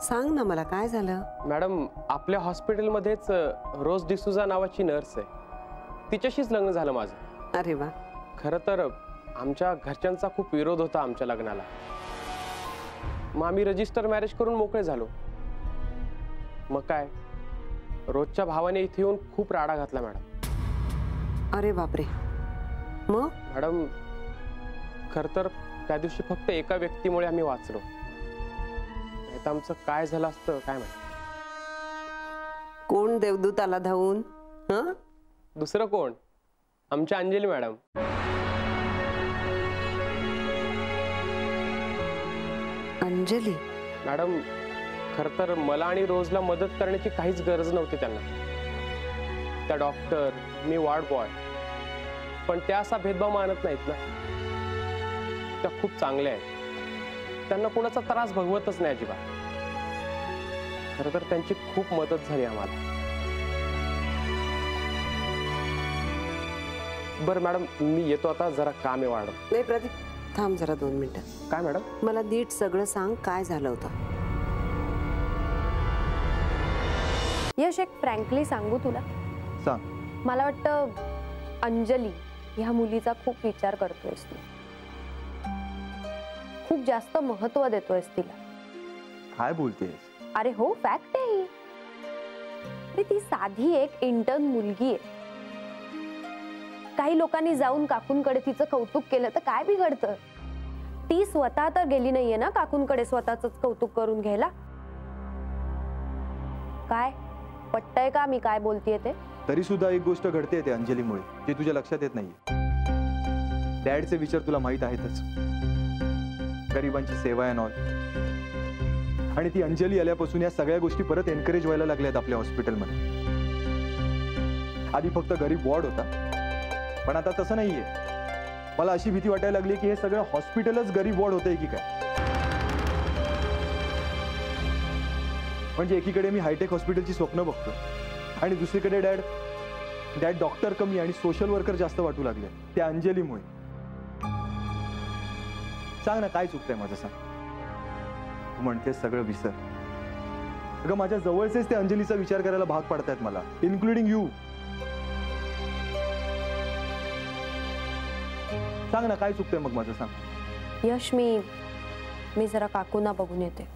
सांग ना मला काय झालं? मॅडम, आपल्या हॉस्पिटलमध्येच रोज डिसूजा नावाची नर्स आहे, तिच्याशीच लग्न झालं माझं. अरे वा. खरं तर आमच्या घरच्यांचा खूप विरोध होता आमच्या लग्नाला. मग आम्ही रजिस्टर मॅरेज करून मोकळे झालो. मग काय, रोजच्या भावाने इथे येऊन खूप राडा घातला मॅडम. अरे बापरे. मग? मॅडम, खरं तर त्या दिवशी फक्त एका व्यक्तीमुळे आम्ही वाचलो. नाहीतर आमचं काय झालं असतं काय माहिती. कोण देवदूत आला धावून? हं? दुसरं कोण, आमच्या अंजली मॅडम. अंजली? मॅडम, खरं तर मला आणि रोजला मदत करण्याची काहीच गरज नव्हती त्यांना. त्या डॉक्टर, मी वॉर्ड बॉय, पण त्या असा भेदभाव मानत नाहीत ना. त्या खूप चांगल्या आहेत, त्यांना कोणाचा त्रास भगवतच नाही अजिबात. खरं तर त्यांची खूप मदत झाली आम्हाला. बरं मॅडम, मी येतो आता, जरा काम आहे वाढ. नाही प्रदीप, थांब जरा 2 मिनिटं. काय मॅडम? मला नीट सगळं सांग, काय झालं होतं? यश, एक फ्रँकली सांगू तुला? सांग. मला वाटतं अंजली ह्या मुलीचा खूप विचार करतोयस तू. खूप जास्त महत्त्व देतोयस तिला. काय बोलतेस? अरे हो, फॅक्ट आहे ही. अरे ती साधी एक इंटर्न मुलगी आहे. काही लोकांनी जाऊन काकूंकडे तिचं कौतुक केलं तर काय बिघडतं? ती स्वतः तर गेली नाहीये ना काकूंकडे स्वतःच कौतुक करून घ्यायला. काय पटतंय का मी काय बोलतेय ते? तरी सुद्धा एक गोष्ट घडते ते अंजलीमुळे, जे तुझ्या लक्षात येत नाहीये. डॅडचे विचार तुला माहित आहेतच, गरिबांची सेवा अँड ऑल. आणि ती अंजली आल्यापासून या सगळ्या गोष्टी परत एनकरेज व्हायला लागल्यात आपल्या हॉस्पिटलमध्ये. आधी फक्त गरीब वॉर्ड होता, पण आता तसं नाहीये. मला अशी भीती वाटायला लागली की हे सगळं हॉस्पिटलच गरीब वॉर्ड होतंय की काय. म्हणजे एकीकडे मी हायटेक हॉस्पिटलची स्वप्न बघतो आणि दुसरीकडे डॅड डॉक्टर कमी आणि सोशल वर्कर जास्त वाटू लागले त्या अंजलीमुळे. सांग ना, काय चुकतंय माझं? सांग. तू म्हणतेस सगळं विसर. अगं, माझ्या जवळचेच ते अंजलीचा विचार करायला भाग पडतायत मला, इन्क्लुडिंग यू. सांग ना, काय चुकतंय मग माझं? सांग. यश, मी जरा काकूंना बघून येते.